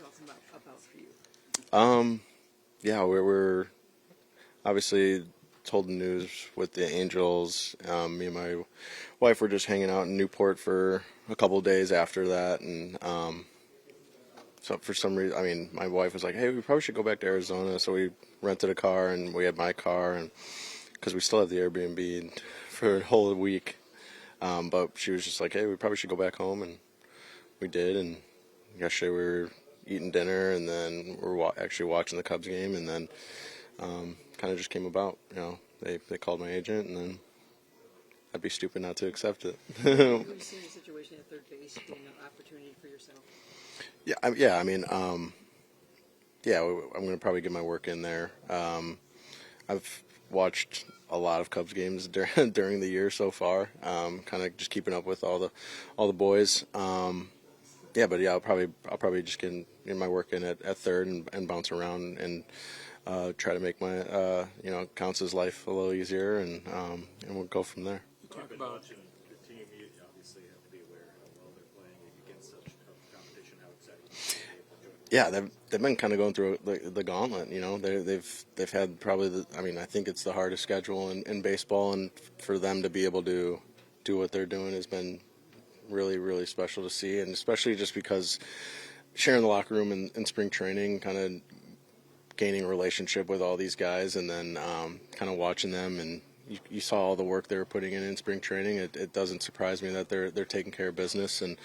thoughts about for you? Yeah, we're obviously told the news with the Angels. Me and my wife were just hanging out in Newport for a couple of days after that, and so for some reason, I mean, my wife was like, "Hey, we probably should go back to Arizona." So we rented a car, and we had my car, and because we still have the Airbnb for a whole week. But she was just like, "Hey, we probably should go back home," and we did. And yesterday we were eating dinner, and then we're actually watching the Cubs game, and then kind of just came about. You know, they called my agent, and then I'd be stupid not to accept it. Have you seen the situation at third base being an opportunity for yourself? Yeah, I mean, I'm going to probably get my work in there. I've watched a lot of Cubs games during the year so far. Kind of just keeping up with all the boys. I'll probably just get in my work in at third and bounce around and try to make my Counsell's life a little easier, and we'll go from there. You talk about watching the team. You obviously have to be aware how well they're playing against such tough competition. How exciting! Yeah, they've been kind of going through the gauntlet. You know, they've had probably I think it's the hardest schedule in baseball, and for them to be able to do what they're doing has been really, really special to see, and especially just because sharing the locker room in spring training, kind of gaining a relationship with all these guys, and then kind of watching them, and you saw all the work they were putting in spring training. It doesn't surprise me that they're taking care of business, and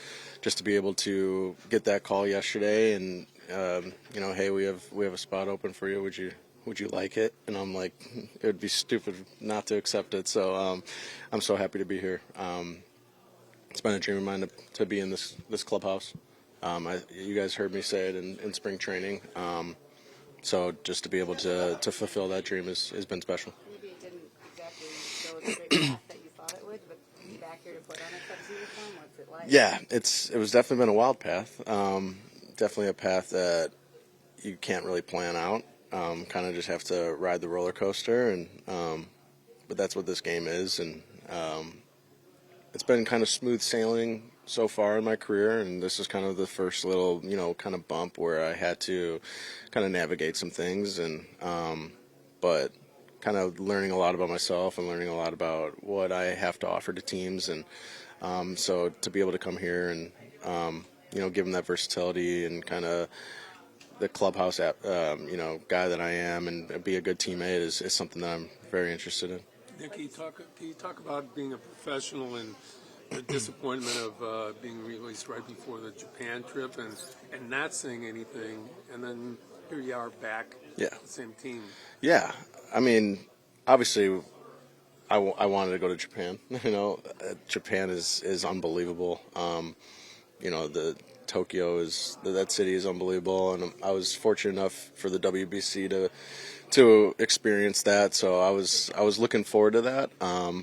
just to be able to get that call yesterday, and hey, we have a spot open for you. Would you like it? And I'm like, it would be stupid not to accept it. So I'm so happy to be here. It's been a dream of mine to be in this clubhouse. You guys heard me say it in spring training. So just to be able to fulfill that dream has been special. Maybe it didn't exactly go the straight path that you thought it would, but to be back here to put on a Cubs uniform, what's it like? Yeah, it was definitely been a wild path. Definitely a path that you can't really plan out. Kind of just have to ride the roller coaster, and but that's what this game is, and it's been kind of smooth sailing so far in my career, and this is kind of the first little, kind of bump where I had to kind of navigate some things, and but kind of learning a lot about myself and learning a lot about what I have to offer to teams, and so to be able to come here and give them that versatility and kind of the clubhouse guy that I am, and be a good teammate is something that I'm very interested in. Nicky, can you talk about being a professional and the disappointment of being released right before the Japan trip and not saying anything, and then here you are back, the same team? Yeah, I mean, obviously, I wanted to go to Japan. Japan is unbelievable. The Tokyo that city is unbelievable, and I was fortunate enough for the WBC to experience that. So I was looking forward to that.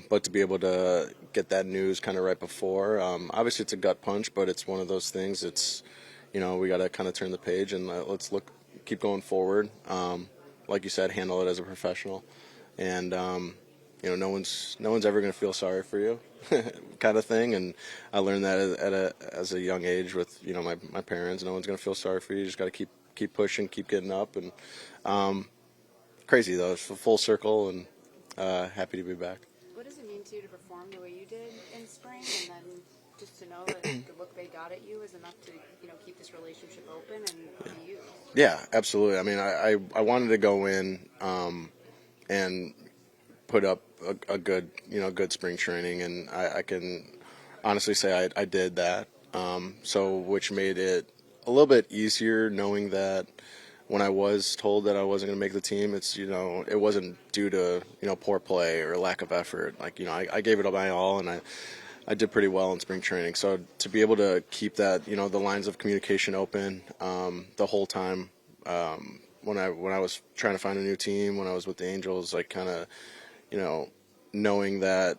But to be able to get that news kind of right before, obviously it's a gut punch, but it's one of those things. It's we got to kind of turn the page and let's keep going forward. Like you said, handle it as a professional, and no one's ever going to feel sorry for you, kind of thing. And I learned that as a young age with my parents. No one's going to feel sorry for you. You just got to keep pushing, keep getting up, and crazy though. It's a full circle, and happy to be back. What does it mean to you to perform the way you did in spring, and then just to know that the look they got at you is enough to keep this relationship open and be used? Yeah, absolutely. I mean, I wanted to go in and put up a good spring training, and I can honestly say I did that. So which made it a little bit easier knowing that when I was told that I wasn't going to make the team, it wasn't due to poor play or lack of effort. I gave it my all, and I did pretty well in spring training. So to be able to keep that the lines of communication open the whole time, when I was trying to find a new team, when I was with the Angels, kind of knowing that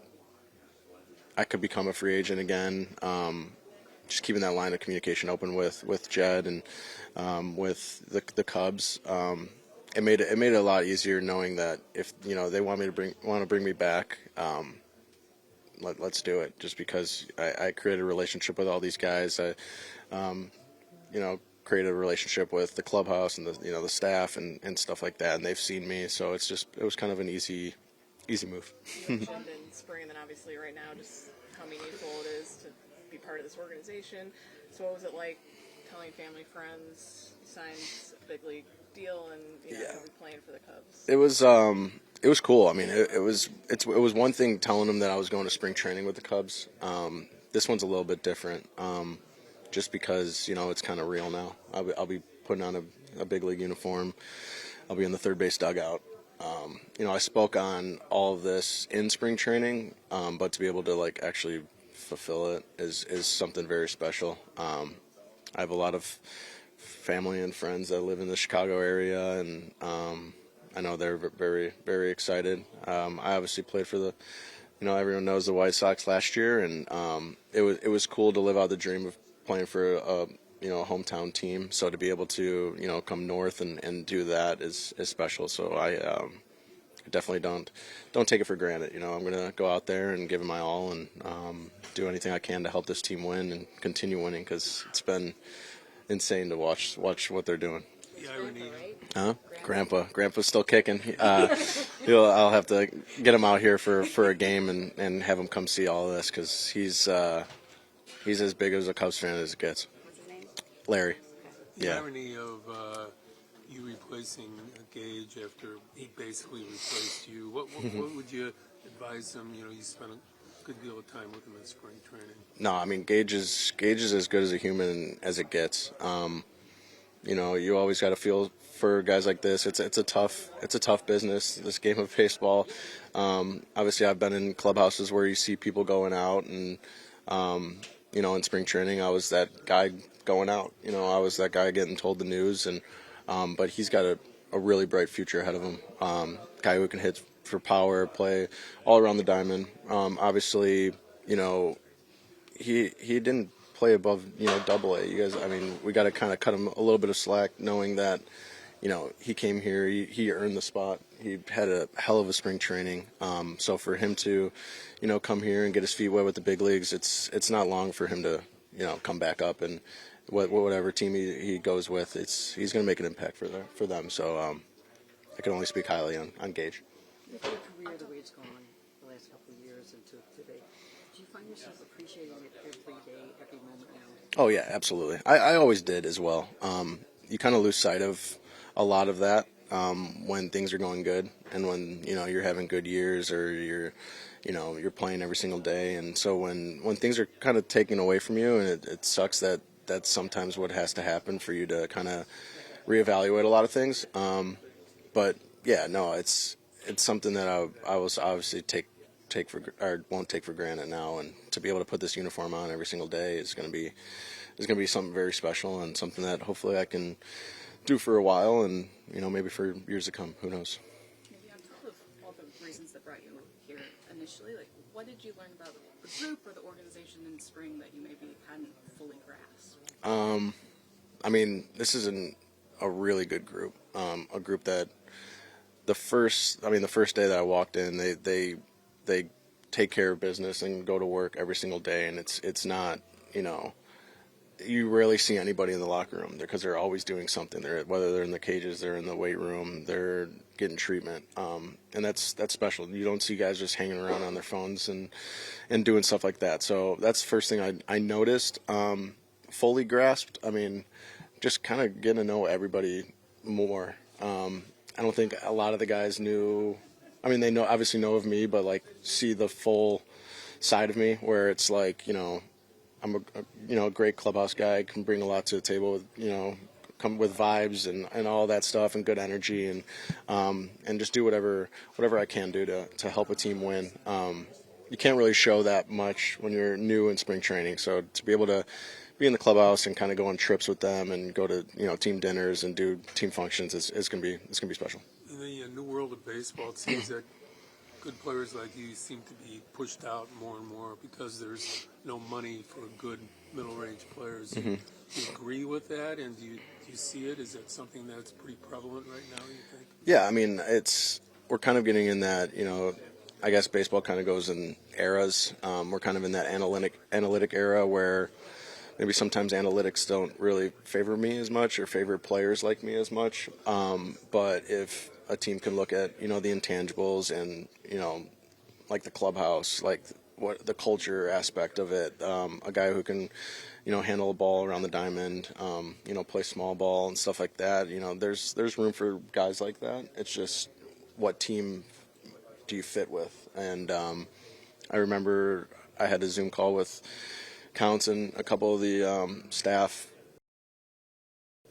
I could become a free agent again, just keeping that line of communication open with Jed and with the Cubs, it made it a lot easier knowing that if they want to bring me back, let's do it. Just because I created a relationship with all these guys, created a relationship with the clubhouse and the staff and stuff like that, and they've seen me, so it was kind of an easy move. You mentioned in spring, and then obviously right now, just how meaningful it is to be part of this organization. So what was it like telling family, friends, you signed a big league deal, and you'll be playing for the Cubs? It was cool. I mean, it was one thing telling them that I was going to spring training with the Cubs. This one's a little bit different, just because it's kind of real now. I'll be putting on a big league uniform. I'll be in the third base dugout. I spoke on all of this in spring training, but to be able to actually fulfill it is something very special. I have a lot of family and friends that live in the Chicago area, and I know they're very, very excited. I obviously played for the, everyone knows the White Sox last year, and it was cool to live out the dream of playing for a hometown team. So to be able to come north and do that is special. So I definitely don't take it for granted. I'm going to go out there and give it my all and do anything I can to help this team win and continue winning, because it's been insane to watch what they're doing. The irony. Huh? Grandpa's still kicking. I'll have to get him out here for a game and have him come see all of this, because he's as big as a Cubs fan as it gets. What's his name? Larry. The irony of you replacing Gage after he basically replaced you. What would you advise him? You spent a good deal of time with him in spring training. No, I mean Gage is as good as a human as it gets. You always got to feel for guys like this. It's a tough business, this game of baseball. Obviously, I've been in clubhouses where you see people going out, and in spring training, I was that guy going out. I was that guy getting told the news, and but he's got a really bright future ahead of him. Guy who can hit for power, play all around the diamond. Obviously, he didn't play above Double A. You guys, I mean, we got to kind of cut him a little bit of slack, knowing that he came here, he earned the spot. He had a hell of a spring training. So for him to come here and get his feet wet with the big leagues, it's not long for him to come back up, and whatever team he goes with, he's going to make an impact for them. So I can only speak highly on Gage. With your career, the way it's gone the last couple of years into today, do you find yourself appreciating it every day, every moment now? Oh yeah, absolutely. I always did as well. You kind of lose sight of a lot of that when things are going good, and when you're having good years, or you're playing every single day. And so when things are kind of taken away from you, and it sucks that that's sometimes what has to happen for you to kind of reevaluate a lot of things. But yeah, no, it's something that I will obviously won't take for granted now, and to be able to put this uniform on every single day is going to be something very special, and something that hopefully I can do for a while, and maybe for years to come. Who knows? Maybe on top of all the reasons that brought you here initially, what did you learn about the group or the organization in spring that you maybe hadn't fully grasped? I mean, this is a really good group. A group that the first day that I walked in, they take care of business and go to work every single day, and it's not, you rarely see anybody in the locker room because they're always doing something. Whether they're in the cages, they're in the weight room, they're getting treatment, and that's special. You don't see guys just hanging around on their phones and doing stuff like that. So that's the first thing I noticed. Fully grasped, I mean, just kind of getting to know everybody more. I don't think a lot of the guys knew. I mean, they obviously know of me, but see the full side of me, where it's I'm a great clubhouse guy, can bring a lot to the table with, come with vibes and all that stuff, and good energy, and just do whatever I can do to help a team win. You can't really show that much when you're new in spring training. So to be able to be in the clubhouse and kind of go on trips with them and go to team dinners and do team functions is gonna be special. In the new world of baseball, it seems that good players like you seem to be pushed out more and more because there's no money for good middle-range players. Mm-hmm. Do you agree with that, and do you see it? Is that something that's pretty prevalent right now, you think? Yeah, I mean, we're kind of getting in that, I guess baseball kind of goes in eras. We're kind of in that analytic era where maybe sometimes analytics don't really favor me as much or favor players like me as much. But if a team can look at, the intangibles and, like the clubhouse, like what the culture aspect of it, a guy who can, handle a ball around the diamond, play small ball and stuff like that. There's room for guys like that. It's just what team do you fit with? And I remember I had a Zoom call with Counts and a couple of the staff.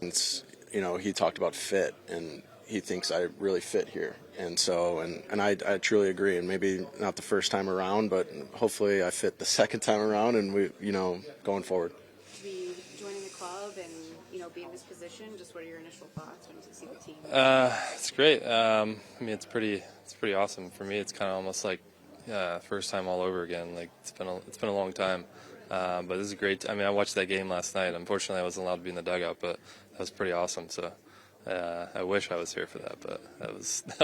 He talked about fit, and he thinks I really fit here. And so, and I truly agree. And maybe not the first time around, but hopefully I fit the second time around, and we, going forward. Be joining the club and be in this position. Just what are your initial thoughts when you see the team? It's great. It's pretty awesome for me. It's kind of almost like first time all over again. Like it's been a long time. But this is great. I watched that game last night. Unfortunately, I wasn't allowed to be in the dugout, but that was pretty awesome. So I wish I was here for that, but that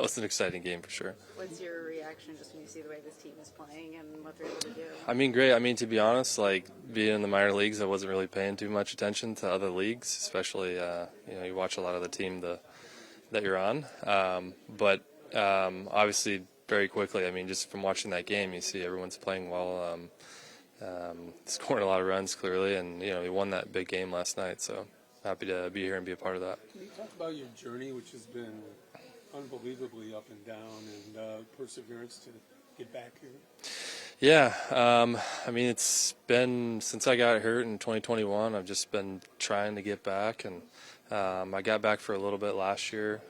was an exciting game for sure. What's your reaction just when you see the way this team is playing and what they're able to do? Great. To be honest, like being in the minor leagues, I wasn't really paying too much attention to other leagues, especially you watch a lot of the team that you're on. But obviously, very quickly, just from watching that game, you see everyone's playing well. Scoring a lot of runs clearly, and we won that big game last night, so happy to be here and be a part of that. Can you talk about your journey, which has been unbelievably up and down, and perseverance to get back here? Yeah, it's been since I got hurt in 2021. I've just been trying to get back, and I got back for a little bit last year.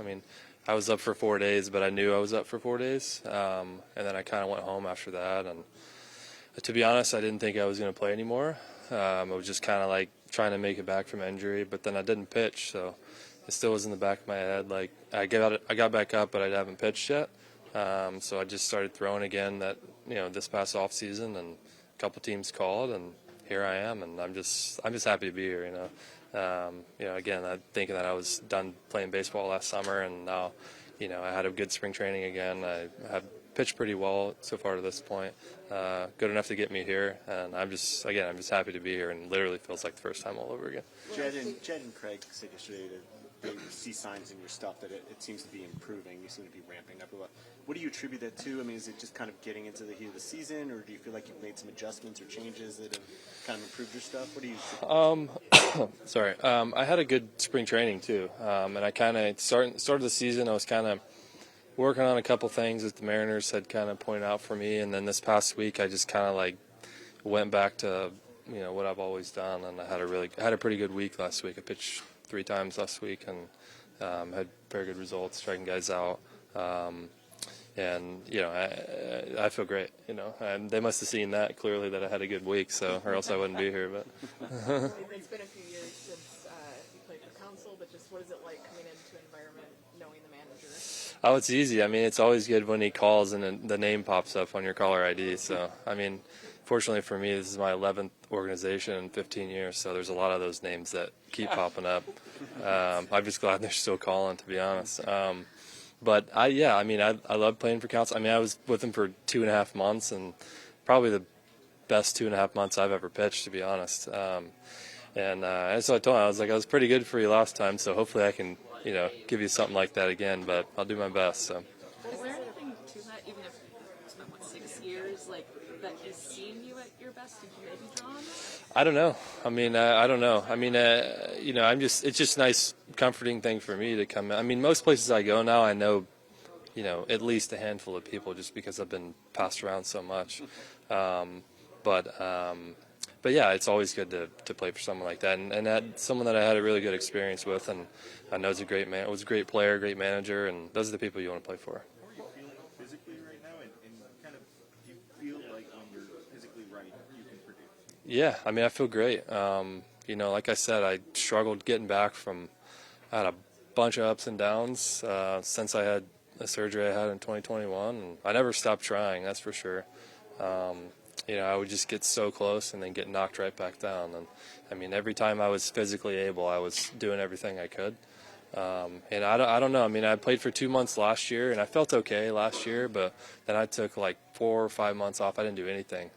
I was up for 4 days, but I knew I was up for 4 days, and then I kind of went home after that. And to be honest, I didn't think I was going to play anymore. I was just kind of like trying to make it back from injury, but then I didn't pitch, so it still was in the back of my head. Like I got back up, but I haven't pitched yet. So I just started throwing again this past off season, and a couple teams called, and here I am, and I'm just happy to be here. Again, I'm thinking that I was done playing baseball last summer, and now, I had a good spring training again. I have pitched pretty well so far to this point, good enough to get me here, and I'm just happy to be here, and literally feels like the first time all over again. Jed and Craig said yesterday that they see signs in your stuff that it seems to be improving. You seem to be ramping up a lot. What do you attribute that to? Is it just kind of getting into the heat of the season, or do you feel like you've made some adjustments or changes that have kind of improved your stuff? What do you? Sorry, I had a good spring training too, and I kind of started the season. I was kind of working on a couple things that the Mariners had kind of pointed out for me, and then this past week I just kind of like went back to what I've always done, and I had a pretty good week last week. I pitched 3 times last week and had very good results, striking guys out, and I feel great. And they must have seen that clearly that I had a good week, so or else I wouldn't be here. But it's been a few years since you played for Counsell, but just what is it like coming into an environment knowing the manager? Oh, it's easy. It's always good when he calls and the name pops up on your caller ID. So, fortunately for me, this is my 11th organization in 15 years, so there's a lot of those names that keep popping up. I'm just glad they're still calling, to be honest. But I love playing for Counsell. I was with him for 2.5 months, and probably the best 2.5 months I've ever pitched, to be honest. And so I told him, I was pretty good for you last time, so hopefully I can give you something like that again, but I'll do my best. So. Is there anything to that, even if it's been 6 years, like that he's seen you at your best? Did you maybe draw on this? I don't know. I don't know. It's just a nice, comforting thing for me to come in. Most places I go now, I know, at least a handful of people just because I've been passed around so much. But yeah, it's always good to play for someone like that, and that someone that I had a really good experience with, and I know is a great man, was a great player, great manager, and those are the people you want to play for. How are you feeling physically right now, and kind of do you feel like when you're physically right, you can produce? Yeah, I feel great. Like I said, I struggled getting back from, I had a bunch of ups and downs since I had the surgery I had in 2021, and I never stopped trying, that's for sure. I would just get so close and then get knocked right back down. And every time I was physically able, I was doing everything I could. And I don't know. I played for 2 months last year, and I felt okay last year, but then I took like 4 or 5 months off. I didn't do anything.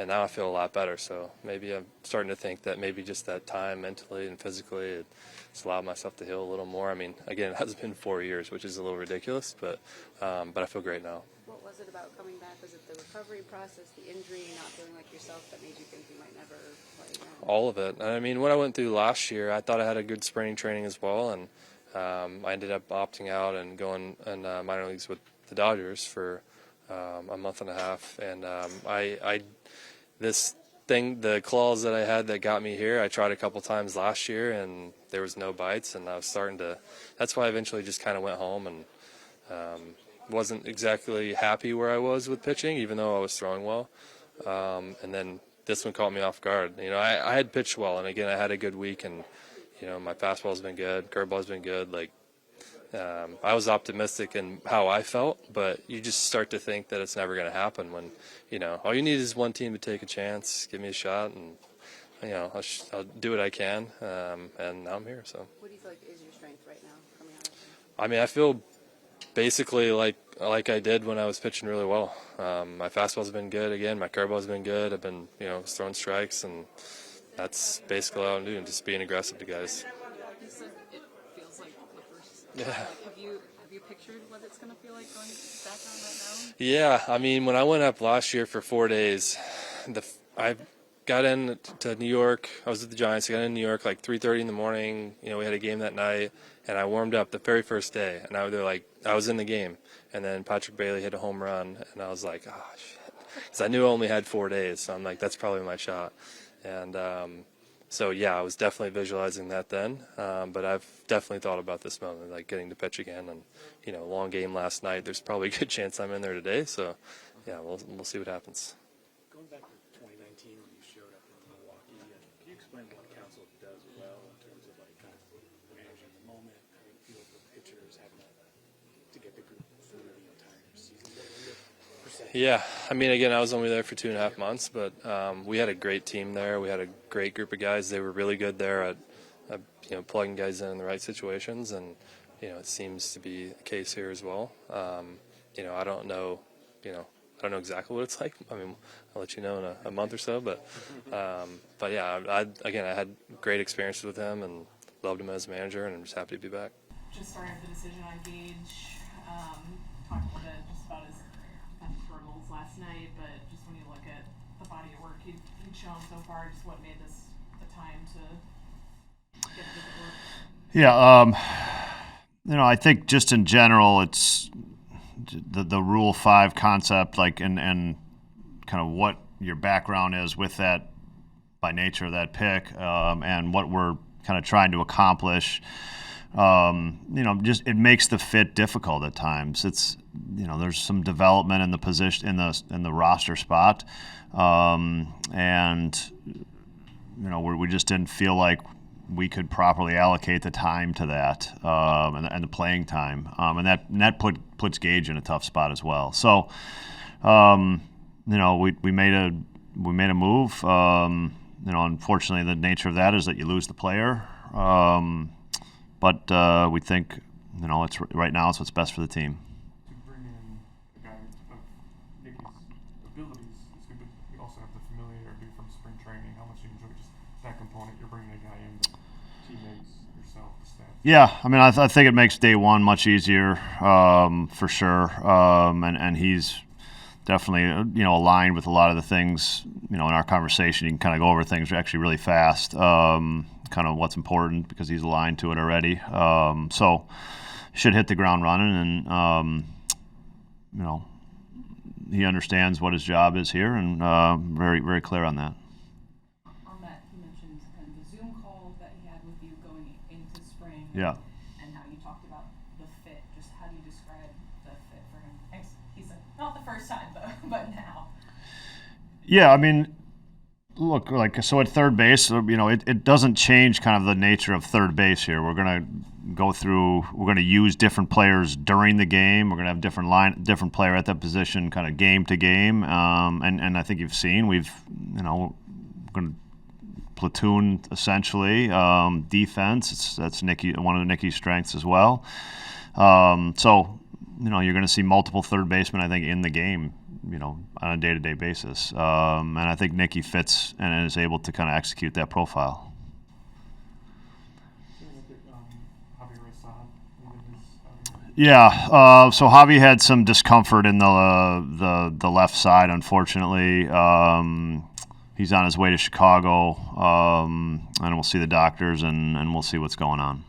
and now I feel a lot better. So maybe I'm starting to think that maybe just that time mentally and physically, it's allowed myself to heal a little more. I mean, again, it has been 4 years, which is a little ridiculous, but I feel great now. What was it about coming back? Was it the recovery process, the injury, not feeling like yourself that made you think you might never play again? All of it. I mean, what I went through last year, I thought I had a good spring training as well, and I ended up opting out and going in minor leagues with the Dodgers for a month and a half. And the claws that I had that got me here, I tried a couple times last year, and there was no bites, and I was starting to. That's why I eventually just kind of went home and wasn't exactly happy where I was with pitching, even though I was throwing well. And then this one caught me off guard. You know, I had pitched well, and again, I had a good week, and you know, my fastball's been good, curveball's been good. Like, I was optimistic in how I felt, but you just start to think that it's never going to happen when, you know, all you need is one team to take a chance, give me a shot, and you know, I'll do what I can, and now I'm here. So. What do you feel like is your strength right now coming out of it? I mean, I feel basically like I did when I was pitching really well. My fastball's been good again. My curveball's been good. I've been, you know, throwing strikes, and that's basically all I'm doing, just being aggressive to guys. You said it feels like the first. Yeah. Have you pictured what it's going to feel like going back on right now? Yeah, I mean, when I went up last year for 4 days, I got in to New York. I was at the Giants. I got in New York like 3:30 in the morning. You know, we had a game that night, and I warmed up the very first day, and I was in the game, and then Patrick Bailey hit a home run, and I was like, oh shit, because I knew I only had 4 days, so I'm like, that's probably my shot, and so yeah, I was definitely visualizing that then, but I've definitely thought about this moment, like getting to pitch again, and you know, long game last night. There's probably a good chance I'm in there today, so yeah, we'll see what happens. Going back to 2019 when you showed up in Milwaukee, can you explain what Counsell does well in terms of like kind of managing the moment, having to feel for pitchers, having to get the group through the entire season? Yeah, I mean, again, I was only there for 2.5 months, but we had a great team there. We had a great group of guys. They were really good there at you know, plugging guys in the right situations, and you know, it seems to be the case here as well. You know, I don't know exactly what it's like. I mean, I'll let you know in a month or so, but yeah, I had great experiences with him and loved him as a manager, and I'm just happy to be back. Just starting the decision on Gage, talked a little bit just about his struggles last night, but just when you look at the body of work he'd shown so far, just what made this the time to get to the work? Yeah, you know, I think just in general, it's the Rule 5 concept, like, and kind of what your background is with that by nature of that pick, and what we're kind of trying to accomplish. You know, just it makes the fit difficult at times. It's, you know, there's some development in the position in the roster spot, and you know, we just didn't feel like we could properly allocate the time to that, and the playing time, and that puts Gage in a tough spot as well. So, you know, we made a move. You know, unfortunately, the nature of that is that you lose the player. But we think, you know, right now it's what's best for the team. To bring in a guy of Nicky's abilities, it's good, but you also have the familiarity from spring training. How much do you enjoy just that component? You're bringing a guy in, that teammates, yourself, the staff. Yeah, I mean, I think it makes day one much easier, for sure. And he's definitely, you know, aligned with a lot of the things, you know, in our conversation. You can kind of go over things actually really fast. Kind of what's important because he's aligned to it already. So should hit the ground running, and you know, he understands what his job is here, and very, very clear on that. On that, he mentioned kind of the Zoom call that he had with you going into spring. Yeah. And how you talked about the fit. Just how do you describe the fit for him? He said not the first time, but now. Yeah, I mean, look, like, so at third base, you know, it doesn't change kind of the nature of third base here. We're going to use different players during the game. We're going to have different player at that position kind of game to game. And I think you've seen, we're going to platoon essentially. Defense, that's one of Nicky's strengths as well. So, you know, you're going to see multiple third basemen, I think, in the game on a day-to-day basis. And I think Nicky fits and is able to kind of execute that profile. Yeah, so Javi had some discomfort in the left side, unfortunately. He's on his way to Chicago, and we'll see the doctors, and we'll see what's going on.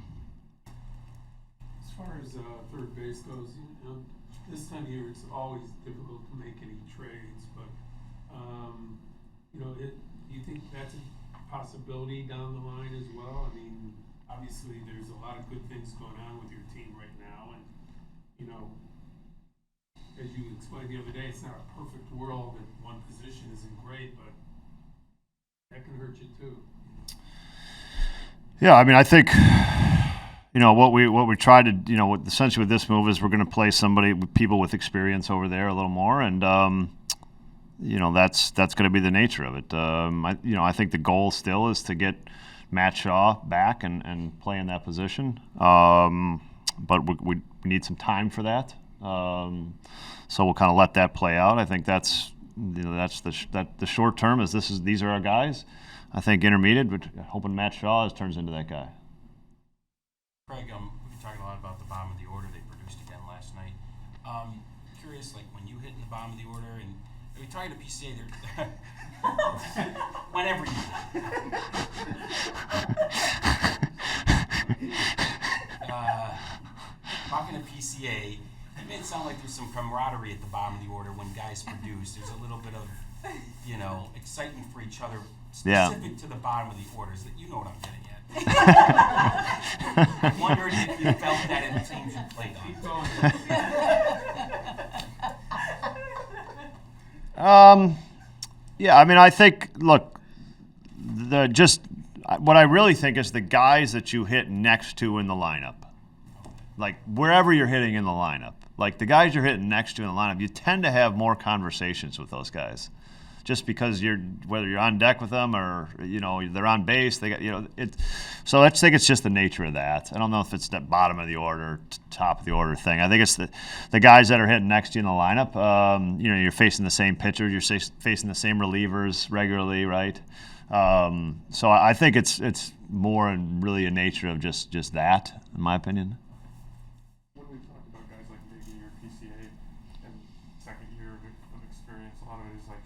As far as third base goes, this time of year it's always difficult to make any trades, but do you think that's a possibility down the line as well? I mean, obviously there's a lot of good things going on with your team right now, and as you explained the other day, it's not a perfect world and one position isn't great, but that can hurt you too. Yeah, I mean, I think what we tried to essentially with this move is we're going to play people with experience over there a little more, and that's going to be the nature of it. I think the goal still is to get Matt Shaw back and play in that position, but we need some time for that. So we'll kind of let that play out. I think that's the short term is these are our guys. I think intermediate, but hoping Matt Shaw turns into that guy. Craig, we've been talking a lot about the bottom of the order. They produced again last night. Curious, like when you hit in the bottom of the order, and are we talking to PCA? Whenever you talking to PCA, it made it sound like there's some camaraderie at the bottom of the order when guys produce. There's a little bit of, excitement for each other, specific to the bottom of the orders. That you know what I'm getting at. I'm wondering if you felt that in the teams you played on. Yeah, I mean, I think, look, what I really think is the guys that you hit next to in the lineup. Like, wherever you're hitting in the lineup, like the guys you're hitting next to in the lineup, you tend to have more conversations with those guys, just because whether you're on deck with them or they're on base. They got it. So I think it's just the nature of that. I don't know if it's that bottom of the order, top of the order thing. I think it's the guys that are hitting next to you in the lineup. You're facing the same pitchers, you're facing the same relievers regularly, right? So I think it's more and really a nature of just that, in my opinion.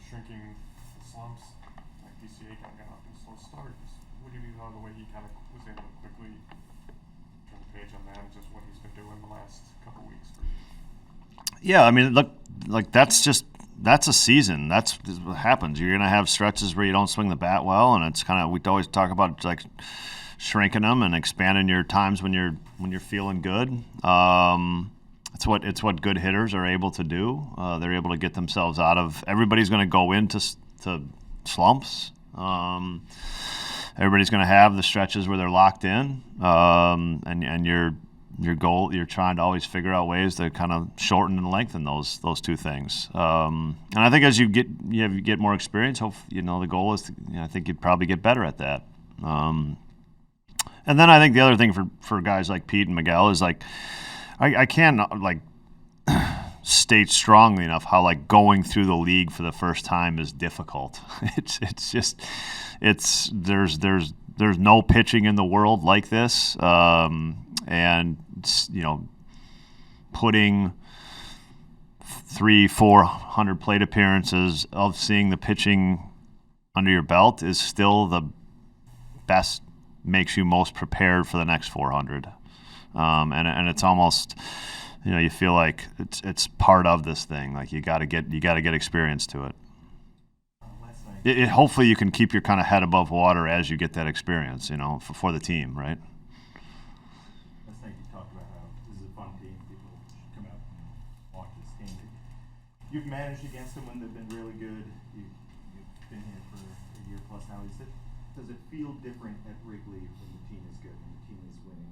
Shrinking the slumps, like PCA kind of got off to a slow start. What do you mean on the way he kind of was able to quickly turn the page on that and just what he's been doing the last couple weeks for you? Yeah, I mean, look, like that's a season. That's what happens. You're gonna have stretches where you don't swing the bat well, and it's kind of we always talk about like shrinking them and expanding your times when you're feeling good. It's what good hitters are able to do. They're able to get themselves out of. Everybody's going to go into slumps. Everybody's going to have the stretches where they're locked in, and your goal. You're trying to always figure out ways to kind of shorten and lengthen those two things. And I think as you get more experience, the goal is to. I think you'd probably get better at that. And then I think the other thing for guys like Pete and Miguel is like. I can't state strongly enough how like going through the league for the first time is difficult. There's no pitching in the world like this, and putting 300-400 plate appearances of seeing the pitching under your belt is still the best, makes you most prepared for the next 400. And it's almost, you feel like it's part of this thing. Like you got to get experience to it. Hopefully you can keep your kind of head above water as you get that experience, for the team, right? Last night you talked about how this is a fun team. People should come out and watch this game. You've managed against them when they've been really good. You've been here for a year plus now. Does it feel different at Wrigley when the team is good, when the team is winning?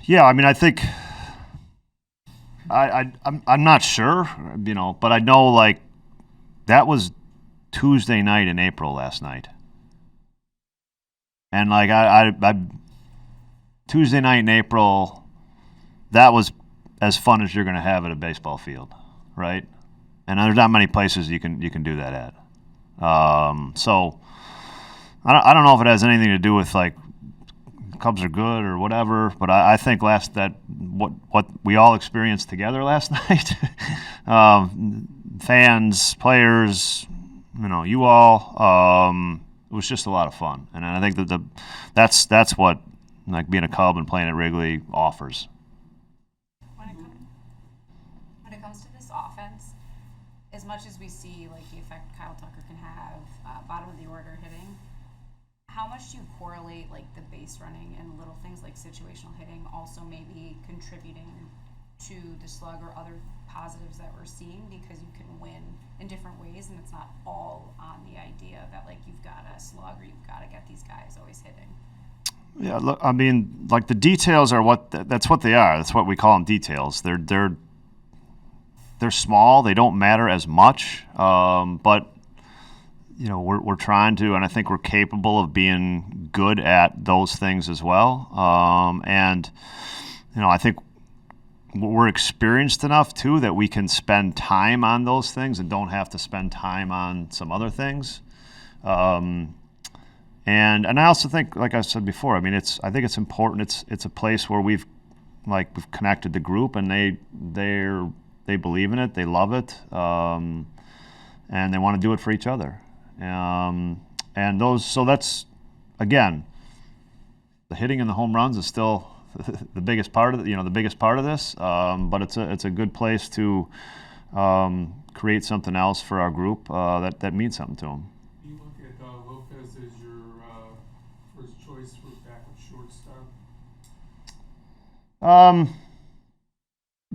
Yeah, I mean, I think I'm not sure, but I know like that was Tuesday night in April last night, and like I Tuesday night in April, that was as fun as you're going to have at a baseball field, right? And there's not many places you can do that at. So I don't know if it has anything to do with like Cubs are good or whatever, but I think what we all experienced together last night, fans, players, you all, it was just a lot of fun, and I think that that's what like being a Cub and playing at Wrigley offers. When it comes to this offense, as much as we see like the effect Kyle Tucker can have, bottom of the order hitting, how much do you correlate like the base running and little things like situational hitting also maybe contributing to the slug or other positives that we're seeing, because you can win in different ways and it's not all on the idea that like you've got a slug or you've got to get these guys always hitting? Yeah, look, I mean, like the details are that's what they are. That's what we call them, details. They're small. They don't matter as much, but we're trying to, and I think we're capable of being good at those things as well. And I think we're experienced enough too that we can spend time on those things and don't have to spend time on some other things. And I also think, like I said before, I mean, I think it's important. It's a place where we've connected the group, and they believe in it, they love it, and they want to do it for each other. So that's, again, the hitting and the home runs is still the biggest part of the biggest part of this. But it's a good place to create something else for our group that means something to them. You look at Lopez as your first choice for backup shortstop.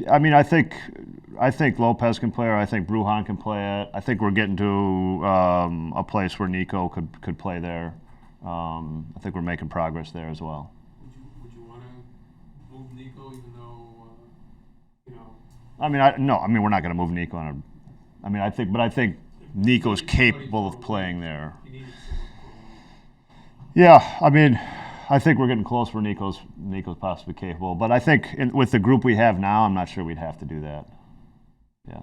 I mean, I think Lopez can play, or I think Brujan can play it. I think we're getting to a place where Nico could play there. I think we're making progress there as well. Would you want to move Nico, even though I mean, we're not going to move Nico on a. I mean, I think Nico's capable of playing there. Yeah, I mean, I think we're getting close where Nico's possibly capable. But I think with the group we have now, I'm not sure we'd have to do that. Yeah.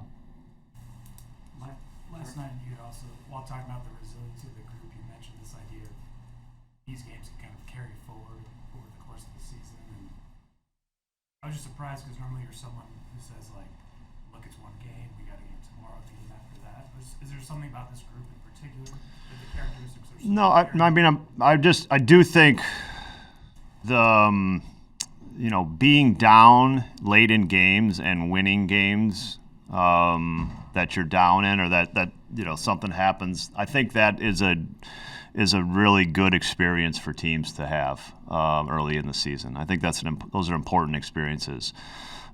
Last night, you also, while talking about the resiliency of the group, you mentioned this idea of these games can kind of carry forward over the course of the season. And I was just surprised because normally you're someone who says, like, look, it's one game, we got a game tomorrow, the game after that. Is there something about this group in particular that the characteristics are? No, I mean, I do think the being down late in games and winning games that you're down in, or that something happens, I think that is a really good experience for teams to have early in the season. I think those are important experiences.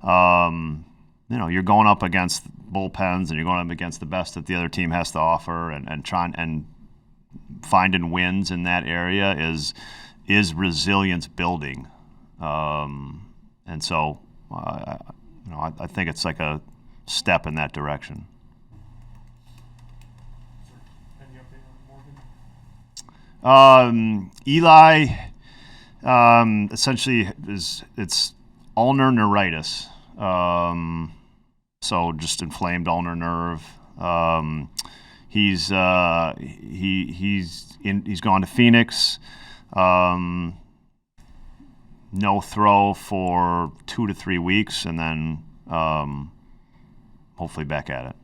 You're going up against bullpens and you're going up against the best that the other team has to offer, and trying and finding wins in that area is resilience building. And so, I think it's like a step in that direction. Any update on Morgan? Eli, essentially it's ulnar neuritis. So just inflamed ulnar nerve. He's gone to Phoenix. No throw for 2 to 3 weeks, and then hopefully back at it.